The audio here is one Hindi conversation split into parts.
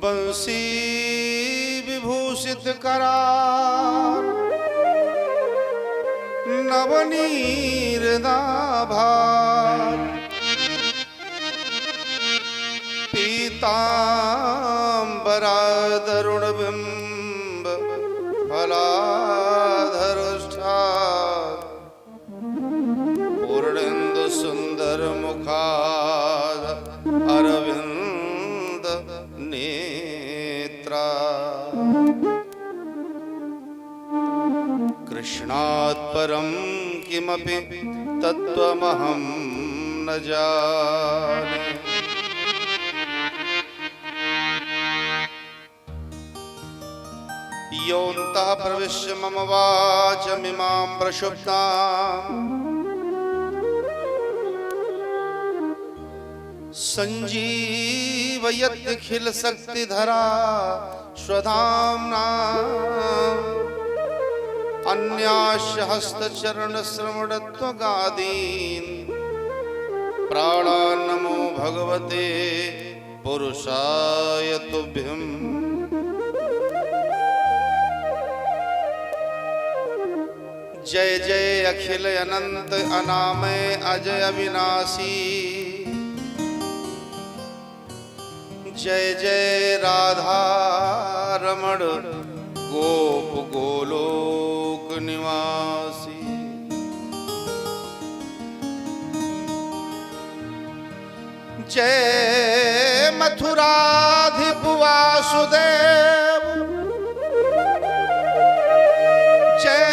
बंसी विभूषित करार नवनीरदाभार पीताम्बरादरुणबिम्ब फलाधरुष्ठात् पूर्णेन्दु सुंदर मुखाद अरविंद नेत्रा कृष्णात् परं किमपि तत्त्वमहं न जाने। योऽन्तः प्रविश्य मम वाचमिमां प्रक्षुब्धाम् संजीवयत्यखिलशक्तिधरा स्वधाम्ना अन्यास्य हस्तचरणश्रवणत्वगादीन् प्राणान् नमो भगवते पुरुषाय तुभ्यम्। जय जय अखिल अनंत अनामय अजय अविनाशी, जय जय राधा रमण गोप गोलोक निवासी। जय मथुराधिप वासुदेव, जय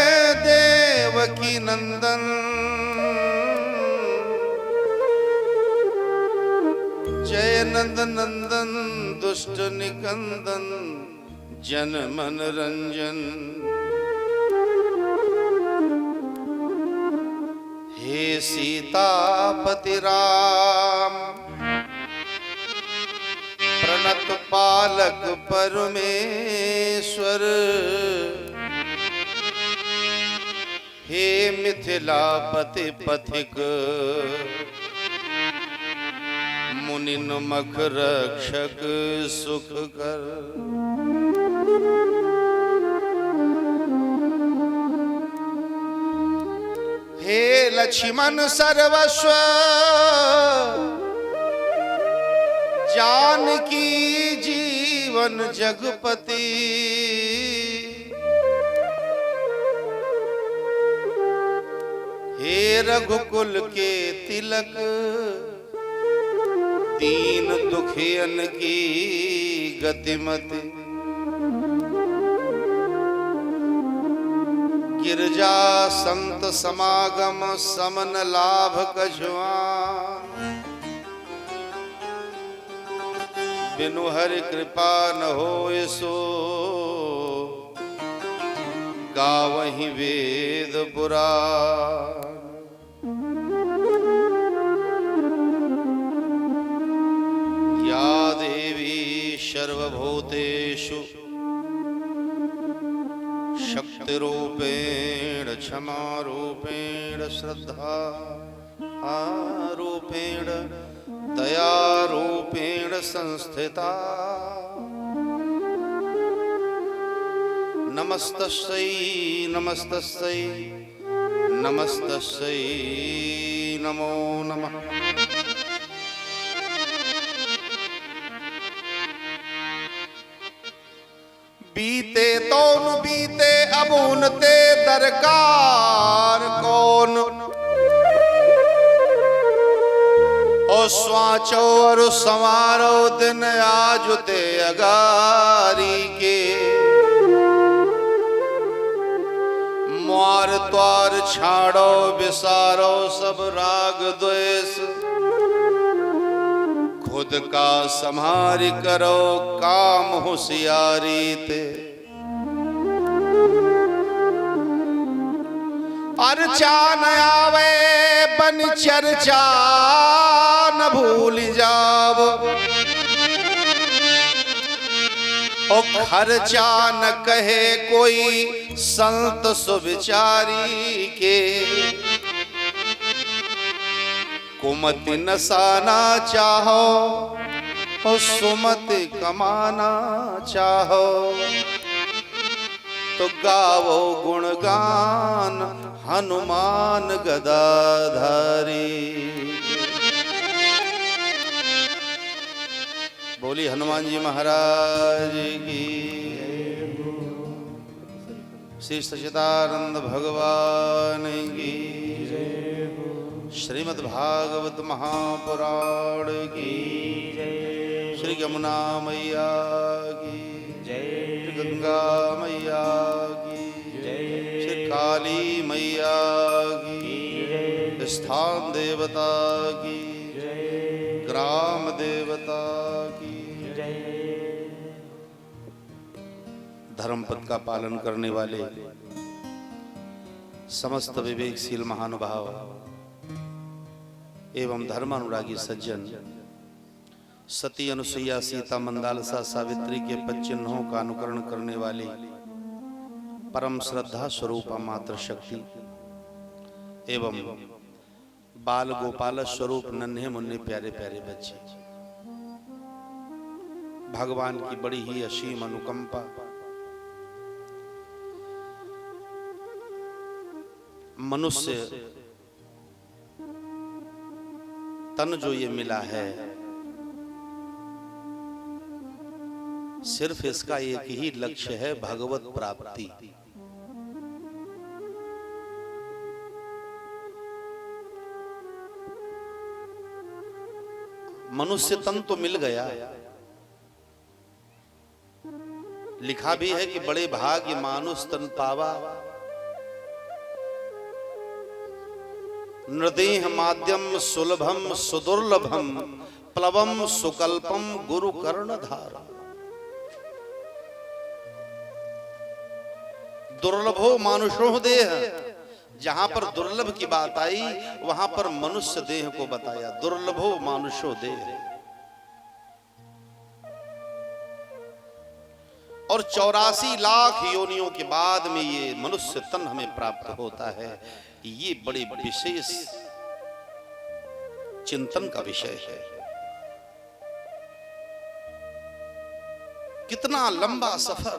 देवकी नंदन, जय नंद नंदन दुष्ट निकंदन जन मन रंजन। हे सीतापति राम प्रणत पालक परमेश्वर, हे मिथिलापति पथिक मुनिन मख रक्षक सुख कर। हे लक्ष्मण सर्वस्व जानकी जीवन जगपति, हे रघुकुल के तिलक दीन दुखियन की गतिमति। गिरजा संत समागम समन लाभ कछुआन, बिनु हरि कृपा न होय सो गावहीं वेद पुराण। या देवी सर्वभूतेषु शक्तिरूपेण क्षमारूपेण श्रद्धा आरूपेण दयारूपेण संस्थिता। नमस्तस्यै नमस्तस्यै नमस्तस्यै नमो नमः। बीते तो न बीते अब उनते दरकार कौन, और स्वाचो और संवारो दिन आज ते अगारी के। मुआर त्वार छाड़ो विसारो सब राग द्वेष, खुद का संहारी करो काम होशियारी ते। अर्चा न आवे बन चर्चा न भूल जाव, ओ खर्चा न कहे कोई संत सुविचारी के। कुमति नसाना चाहो और सुमति कमाना चाहो तो गावो गुणगान हनुमान गदाधारी। बोली हनुमान जी महाराज की। श्री सच्चिदानंद भगवान की। श्रीमद् भागवत महापुराण की। श्री यमुना मैया की। श्री गंगा मैया की। श्री काली मैया की। स्थान देवता की। ग्राम देवता की। धर्म पद का पालन करने वाले समस्त विवेकशील महानुभाव एवं धर्मानुरागी सज्जन, सती अनुसुईया सीता मंदालसा सावित्री के पच्चिन्हों का अनुकरण करने वाले परम श्रद्धा स्वरूपा मातृ शक्ति एवं बाल गोपाल स्वरूप नन्हे मुन्ने प्यारे प्यारे बच्चे, भगवान की बड़ी ही असीम अनुकंपा, मनुष्य तन जो ये मिला है सिर्फ इसका एक ही लक्ष्य है, भगवत प्राप्ति। मनुष्य तन तो मिल गया, लिखा भी है कि बड़े भाग्य मानुष तन पावा, नृदेह माध्यम सुलभम सुदुर्लभम प्लवम सुकल्पम गुरु कर्ण धारा। दुर्लभो मानुषो देह, जहां पर दुर्लभ की बात आई वहां पर मनुष्य देह को बताया। दुर्लभो मानुषो देह। और 84 लाख योनियों के बाद में ये मनुष्य तन हमें प्राप्त होता है। ये बड़े विशेष चिंतन का विषय है। कितना लंबा सफर,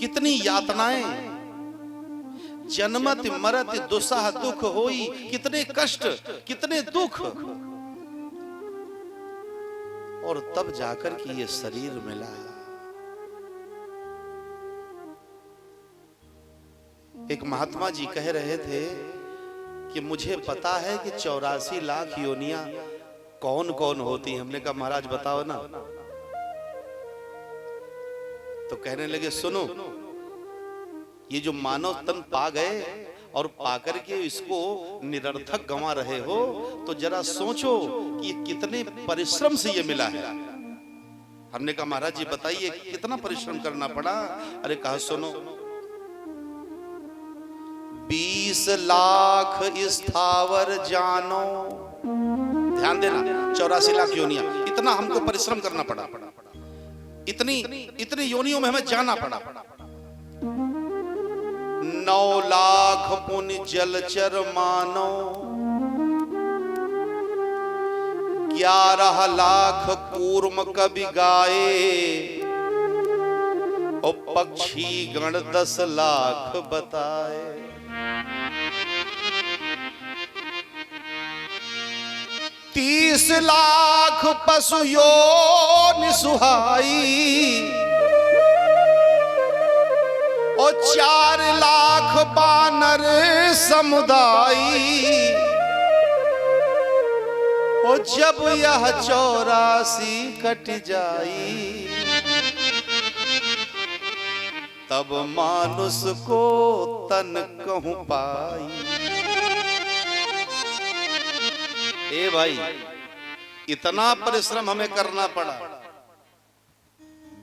कितनी यातनाएं, जन्मत मरत दुसह दुख होई, कितने कष्ट, कितने दुख, और तब जाकर कि ये शरीर मिला। एक महात्मा जी कह रहे थे कि मुझे पता है कि 84 लाख योनियां कौन कौन होती हैं। हमने कहा महाराज बताओ ना। तो कहने लगे सुनो, ये जो मानव तन पा गए और पाकर के इसको निरर्थक गंवा रहे हो, तो जरा सोचो कि ये कितने परिश्रम से ये मिला है। हमने कहा महाराज जी बताइए कितना परिश्रम करना पड़ा। अरे कहा सुनो, 20 लाख स्थावर जानो। ध्यान देना, 84 लाख योनियां, इतना हमको परिश्रम करना पड़ा, इतनी योनियों में हमें जाना पड़ा। 9 लाख पुण्य जलचर मानो, 11 लाख कूर्म कवि गाए, और पक्षी गण 10 लाख बताए। 30 लाख पशु योनि सुहाई, और 4 लाख बानर समुदाई। और जब यह 84 कट जाई, तब मानुष को तन कहूं पाई। ए भाई, इतना परिश्रम हमें करना पड़ा।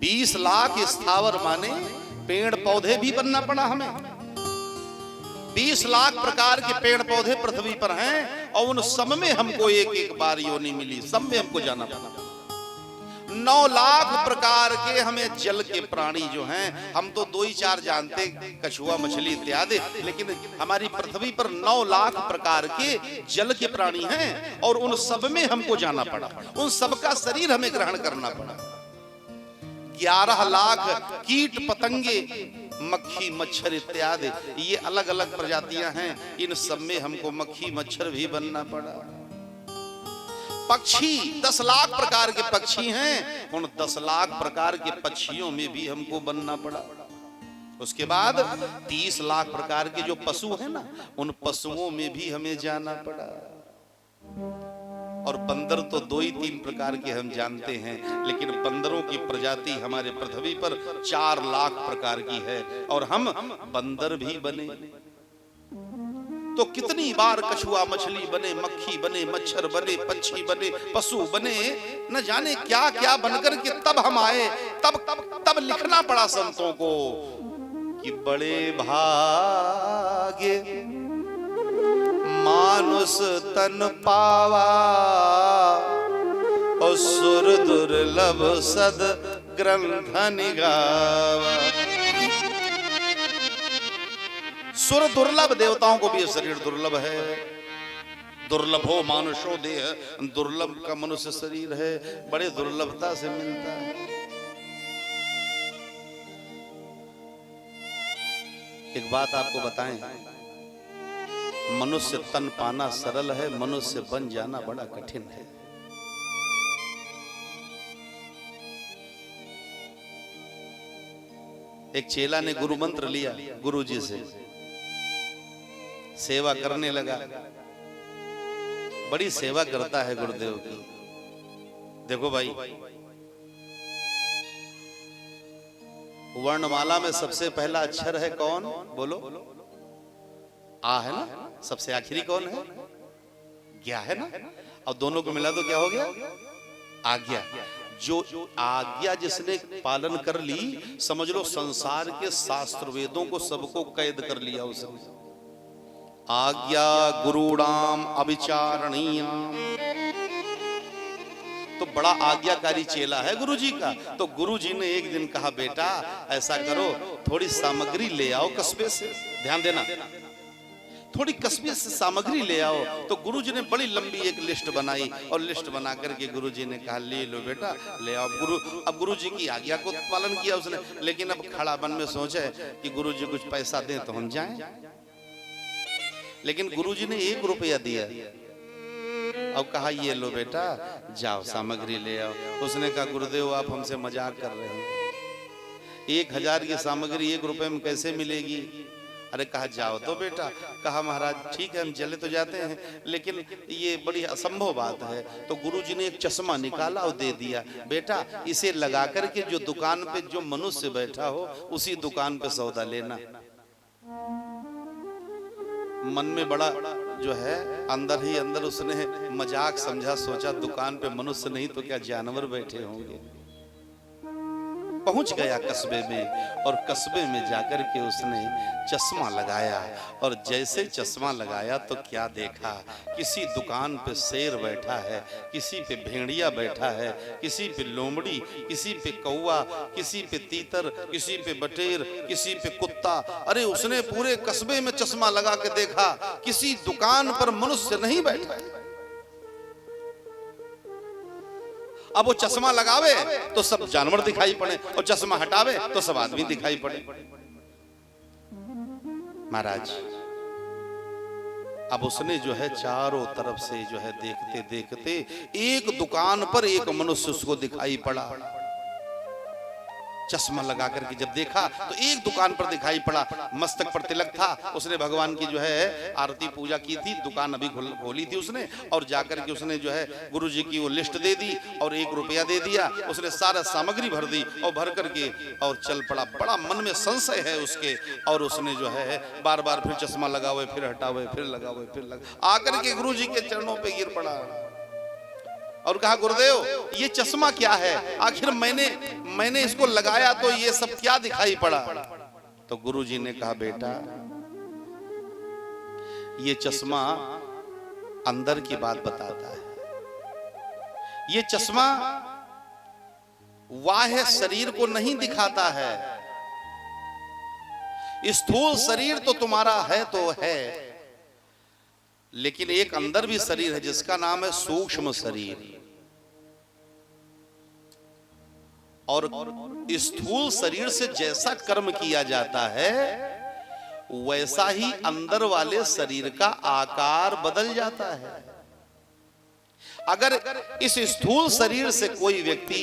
20 लाख स्थावर माने पेड़ पौधे भी बनना पड़ा हमें। 20 लाख प्रकार के पेड़ पौधे पृथ्वी पर हैं, और उन सब में हमको एक एक बार योनि मिली, सब में हमको जाना पड़ा। 9 लाख प्रकार के हमें जल के प्राणी जो हैं, हम तो 2 ही 4 जानते, कछुआ मछली इत्यादि, लेकिन हमारी पृथ्वी पर 9 लाख प्रकार के जल के प्राणी हैं और उन सब में हमको जाना पड़ा, उन सबका शरीर हमें ग्रहण करना पड़ा। 11 लाख कीट पतंगे, मक्खी मच्छर इत्यादि, ये अलग अलग प्रजातियां हैं, इन सब में हमको मक्खी मच्छर भी बनना पड़ा। पक्षी 10 लाख प्रकार के पक्षी हैं, उन 10 लाख प्रकार के पक्षियों में भी हमको बनना पड़ा। उसके बाद 30 लाख प्रकार के जो पशु हैं ना, उन पशुओं में भी हमें जाना पड़ा। और बंदर तो 2 ही 3 प्रकार के हम जानते हैं, लेकिन बंदरों की प्रजाति हमारे पृथ्वी पर 4 लाख प्रकार की है और हम बंदर भी बने। तो कितनी बार कछुआ मछली बने, मक्खी बने, मच्छर बने, पक्षी बने, पशु बने, न जाने क्या क्या बनकर के तब हम आए। तब लिखना पड़ा संतों को कि बड़े भागे मानुष तन पावा और सुर दुर्लभ सद ग्रंथ निगावा। सुर दुर्लभ, देवताओं को भी शरीर दुर्लभ है। दुर्लभो मानुषो देह, दुर्लभ का मनुष्य शरीर है, बड़े दुर्लभता से मिलता है। एक बात आपको बताएं, मनुष्य तन पाना सरल है, मनुष्य बन जाना बड़ा कठिन है। एक चेला ने गुरु मंत्र लिया गुरु जी से, सेवा करने लगा। बड़ी सेवा करता है गुरुदेव की। देखो भाई, वर्णमाला में सबसे पहला अक्षर है कौन? बोलो। आ है ना? सबसे आखिरी कौन है? ज्ञा है ना? अब दोनों को मिला तो क्या हो गया? आज्ञा। जो आज्ञा जिसने पालन कर ली, समझ लो संसार के शास्त्र वेदों को सबको कैद कर लिया उसने। आज्ञा गुरुणाम अविचारणीयाम, तो बड़ा आज्ञाकारी चेला है गुरु जी का। तो गुरु जी ने एक दिन कहा, बेटा ऐसा करो, थोड़ी सामग्री ले आओ कस्बे से। ध्यान देना, थोड़ी कस्बे से सामग्री ले आओ। तो गुरु जी ने बड़ी लंबी एक लिस्ट बनाई और लिस्ट बना करके गुरु जी ने कहा, ले लो बेटा, ले आओ। अब गुरु जी की आज्ञा को पालन किया उसने, लेकिन अब खड़ा मन में सोचे कि गुरु जी कुछ पैसा दें तो हम जाएं। लेकिन गुरु जी ने 1 रुपया दिया। अब कहा, ये लो बेटा, जाओ सामग्री ले आओ। उसने कहा, गुरुदेव आप हमसे मजाक कर रहे हैं, 1000 की सामग्री 1 रुपए में कैसे मिलेगी? अरे कहा, जाओ तो बेटा। कहा, महाराज ठीक है, हम चले तो जाते हैं, लेकिन ये बड़ी असंभव बात है। तो गुरुजी ने एक चश्मा निकाला और दे दिया, बेटा इसे लगा करके जो दुकान पे जो मनुष्य बैठा हो उसी दुकान पे सौदा लेना। मन में बड़ा जो है अंदर ही अंदर उसने मजाक समझा, सोचा दुकान पे मनुष्य नहीं तो क्या जानवर बैठे होंगे। पहुंच गया कस्बे में और कस्बे में जाकर के उसने चश्मा लगाया और जैसे चश्मा लगाया तो क्या देखा, किसी दुकान पे शेर बैठा है, किसी पे भेड़िया बैठा है, किसी पे लोमड़ी, किसी पे कौवा, किसी पे तीतर, किसी पे बटेर, किसी पे कुत्ता। अरे उसने पूरे कस्बे में चश्मा लगा के देखा, किसी दुकान पर मनुष्य नहीं बैठा है। अब वो चश्मा लगावे तो सब जानवर दिखाई पड़े और चश्मा हटावे तो सब आदमी दिखाई पड़े। महाराज अब उसने जो है चारों तरफ से जो है देखते देखते एक दुकान पर एक मनुष्य उसको दिखाई पड़ा। चश्मा लगा करके जब देखा तो एक दुकान पर दिखाई पड़ा, मस्तक पर तिलक था। उसने भगवान की जो है आरती पूजा की थी, दुकान अभी खोली थी उसने, और जाकर के उसने जो है गुरु जी की वो लिस्ट दे दी और 1 रुपया दे दिया। उसने सारा सामग्री भर दी और भर करके और चल पड़ा। बड़ा मन में संशय है उसके, और उसने जो है बार बार फिर चश्मा लगावे, फिर हटावे, फिर लगावे, फिर लगा, आकर के गुरु जी के चरणों पे गिर पड़ा और कहा, गुरुदेव ये चश्मा क्या है? आखिर मैंने इसको लगाया तो ये सब क्या दिखाई पड़ा? तो गुरुजी ने कहा, बेटा ये चश्मा अंदर की बात बताता है। ये चश्मा बाह्य शरीर को नहीं दिखाता है। स्थूल शरीर तो तुम्हारा है तो है, लेकिन एक अंदर भी शरीर है जिसका नाम है सूक्ष्म शरीर। और स्थूल शरीर से जैसा कर्म किया जाता है वैसा ही अंदर वाले शरीर का आकार बदल जाता है। अगर इस स्थूल शरीर से कोई व्यक्ति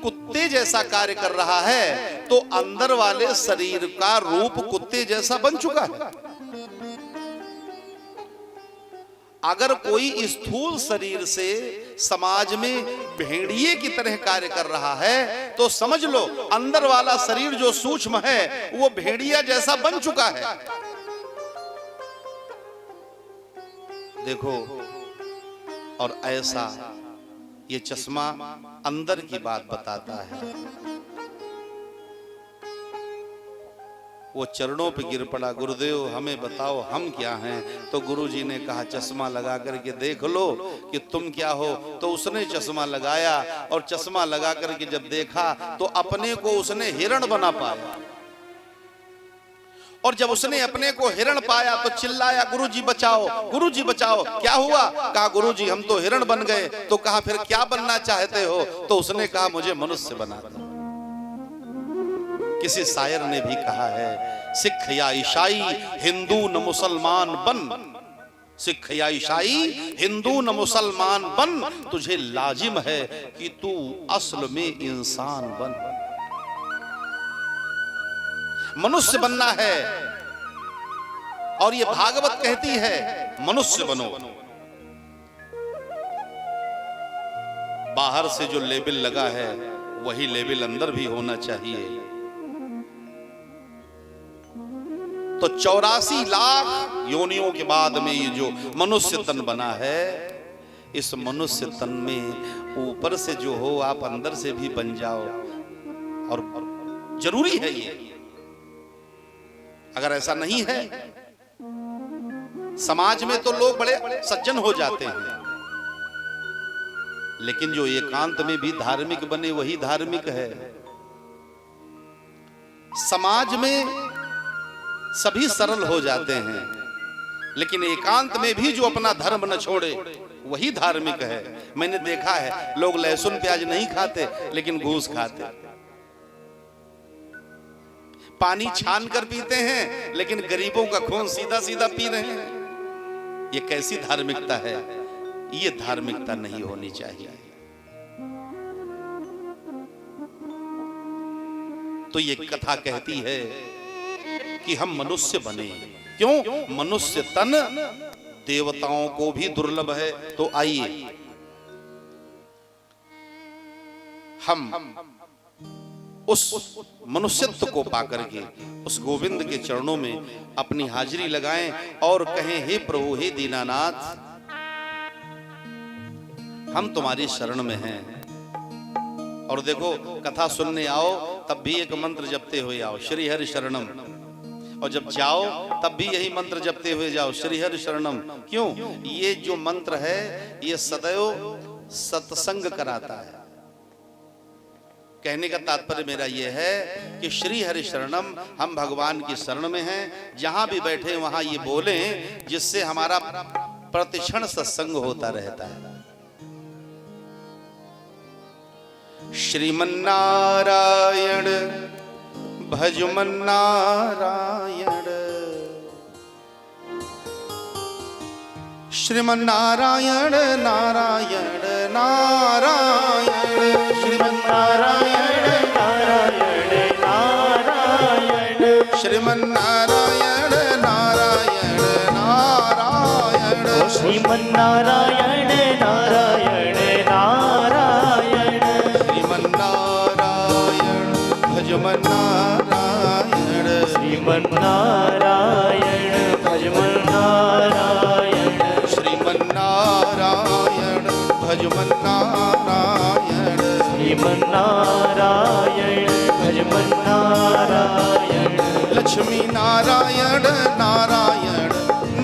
कुत्ते जैसा कार्य कर रहा है तो अंदर वाले शरीर का रूप कुत्ते जैसा बन चुका है। अगर कोई स्थूल शरीर से समाज में भेड़िए की तरह कार्य कर रहा है तो समझ लो अंदर वाला शरीर जो सूक्ष्म है वो भेड़िया जैसा बन चुका है। देखो, और ऐसा ये चश्मा अंदर की बात बताता है। वो चरणों पे गिर पड़ा, गुरुदेव हमें बताओ हम क्या हैं। तो गुरुजी ने कहा चश्मा लगा करके देख लो कि तुम क्या हो। तो उसने चश्मा लगाया और चश्मा लगा करके जब देखा तो अपने को उसने हिरण बना पाया। और जब उसने अपने को हिरण पाया तो चिल्लाया गुरुजी बचाओ, गुरुजी बचाओ। क्या हुआ? कहा गुरुजी हम तो हिरण बन गए। तो कहा फिर क्या बनना चाहते हो? तो उसने कहा मुझे मनुष्य बना दो। किसी शायर ने भी कहा है सिख या ईसाई हिंदू न मुसलमान बन, सिख या ईसाई हिंदू न मुसलमान बन, तुझे लाजिम है कि तू असल में इंसान बन। मनुष्य बनना है। और ये भागवत कहती है मनुष्य बनो। बाहर से जो लेबल लगा है वही लेबल अंदर भी होना चाहिए। तो 84 लाख योनियों के बाद में ये जो मनुष्य तन बना है, इस मनुष्य तन में ऊपर से जो हो आप अंदर से भी बन जाओ। और जरूरी है ये। अगर ऐसा नहीं है, समाज में तो लोग बड़े सज्जन हो जाते हैं, लेकिन जो एकांत में भी धार्मिक बने वही धार्मिक है। समाज में सभी सरल हो जाते हैं, लेकिन एकांत में भी जो अपना धर्म न छोड़े वही धार्मिक है। मैंने देखा है लोग लहसुन प्याज नहीं खाते लेकिन घूस खाते, पानी छान कर पीते हैं लेकिन गरीबों का खून सीधा सीधा पी रहे हैं। ये कैसी धार्मिकता है? ये धार्मिकता नहीं होनी चाहिए। तो ये कथा कहती है कि हम मनुष्य बने। क्यों? मनुष्य तन देवताओं को भी दुर्लभ है। तो आइए हम उस मनुष्यत्व को पाकर के उस गोविंद के चरणों में अपनी हाजिरी लगाएं और कहें हे प्रभु, हे दीनानाथ, हम तुम्हारी शरण में हैं। और देखो कथा सुनने आओ तब भी एक मंत्र जपते हुए आओ, श्री हरि शरणम। और जब जाओ तब भी यही मंत्र जपते हुए जाओ, श्री हरि शरणम। क्यों? ये जो मंत्र है ये सदैव सत्संग कराता है। कहने का तात्पर्य मेरा यह है कि श्री हरि शरणम, हम भगवान की शरण में हैं। जहां भी बैठे वहां ये बोलें, जिससे हमारा प्रतिक्षण सत्संग होता रहता है। श्रीमन्नारायण भजमन नारायण, श्रीमन्नारायण नारायण नारायण, श्रीमन्नारायण नारायण नारायण, श्रीमन्नारायण नारायण नारायण, श्रीमन्नारायण नारायण नारायण, श्रीमन्नारायण भजमन नारायण, श्रीमन्नारायण भजमन नारायण, श्रीमन्नारायण भजमन नारायण, श्रीमन्नारायण भजमन नारायण, लक्ष्मी नारायण नारायण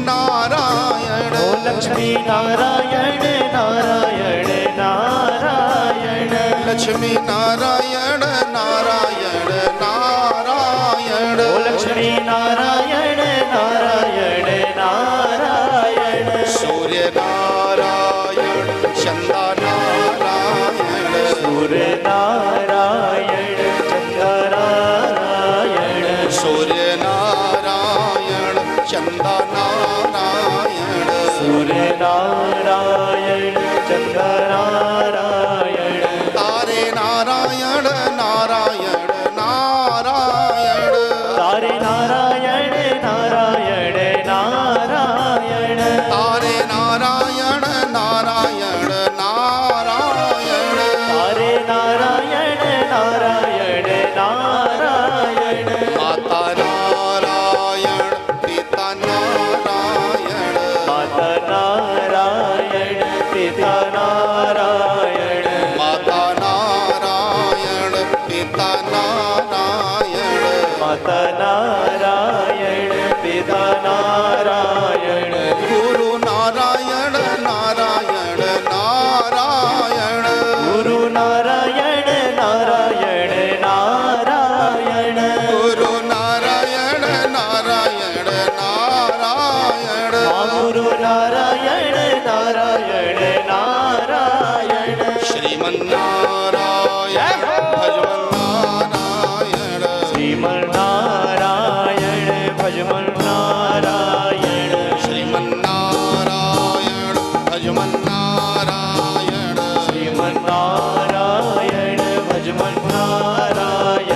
नारायण, ओ लक्ष्मी नारायण नारायण नारायण, लक्ष्मी नारायण नारायण नारायण। ओ लक्ष्मी नारायण नारायण नारायण। सूर्य नारायण चंदा नारायण। सूर्य नारायण चंदा नारायण। सूर्य नारायण चंदा नारायण। सूर्य नारायण चंदा नारायण। तारे नारायण नारायण नारायण। तारे नारायण नारायण नारायण। तारे नारायण नारायण नारायण। तारे नारायण नारायण नारायण। माता नारायण पिता नारायण। माता नारायण पिता नारायण। माता नारायण पिता नारायण। माता नारायण पिता नारायण। गुरु नारायण नारायण नारायण। गुरु नारायण नारायण नारायण। गुरु नारायण नारायण नारायण। गुरु नारायण नारायण नारायण। श्रीमन्नारायण भजमन्नारायण। श्रीमन्नारायण भजमन्नारायण। श्रीमन्नारायण भजमन्नारायण। श्रीमन्नारायण भजमन्नारायण।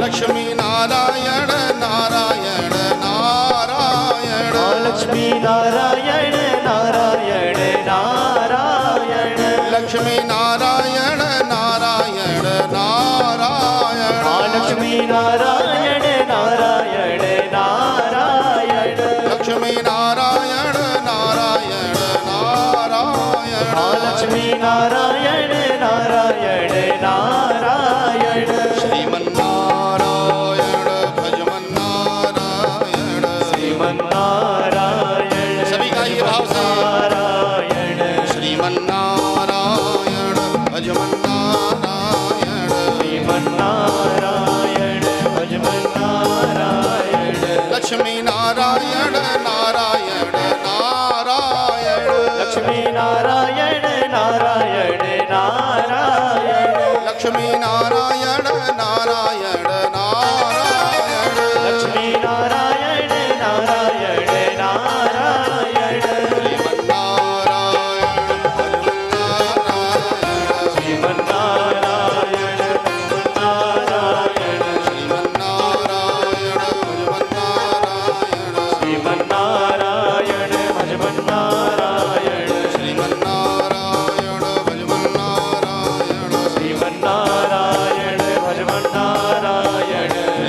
लक्ष्मी नारायण नारायण नारायण। लक्ष्मी नारायण नारायण नारायण। लक्ष्मी नारायण नारायण नारायण। लक्ष्मी नारायण नारायण नारायण। लक्ष्मी नारायण नारायण नारायण। लक्ष्मी नारायण नारायण नारायण। श्रीमन्नारायण भजमन्नारायण। श्रीमन्नारायण सभी का ये भाव से। नारायण। श्रीमन्नारायण भजमन्नारायण। श्रीमन्नारायण भजमन्नारायण। लक्ष्मी नारायण नारायण नारायण। लक्ष्मी नारायण नारायण नारायण। लक्ष्मी नारायण नारायण नारायण। लक्ष्मी नारायण नारायण नारायण। श्रीमन्नारायण भजमन्नारायण। श्रीमन्नारायण भजमन्नारायण। श्रीमन्नारायण भजमन्नारायण। श्रीमन्नारायण भजमन्नारायण।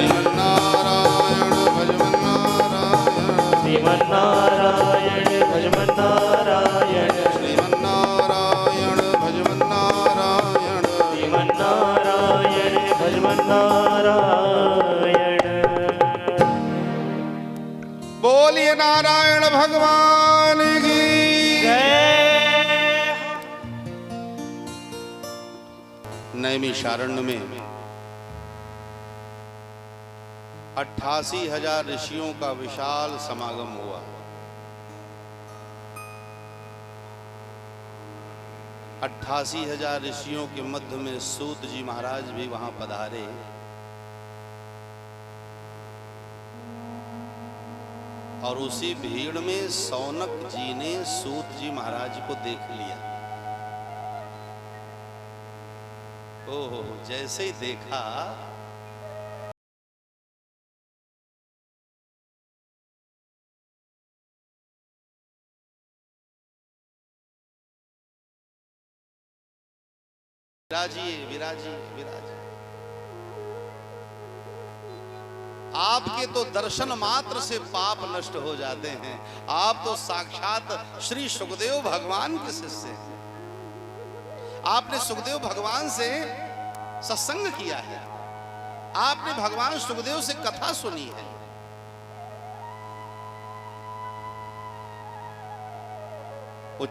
श्रीमन्नारायण भजमन्नारायण। श्रीमन्नारायण भजमन्नारायण। श्रीमन्नारायण श्रीमन्नारायण भजमन्नारायण। बोलिए नारायण भगवान की। नैमिषारण्य में 88,000 ऋषियों का विशाल समागम हुआ। 88,000 ऋषियों के मध्य में सूत जी महाराज भी वहां पधारे। और उसी भीड़ में सौनक जी ने सूत जी महाराज को देख लिया। ओहो, जैसे ही देखा विराजिए विराजिए विराजिए। आपके तो दर्शन मात्र से पाप नष्ट हो जाते हैं। आप तो साक्षात श्री सुखदेव भगवान के शिष्य हैं। आपने सुखदेव भगवान से सत्संग किया है। आपने भगवान सुखदेव से कथा सुनी है। वो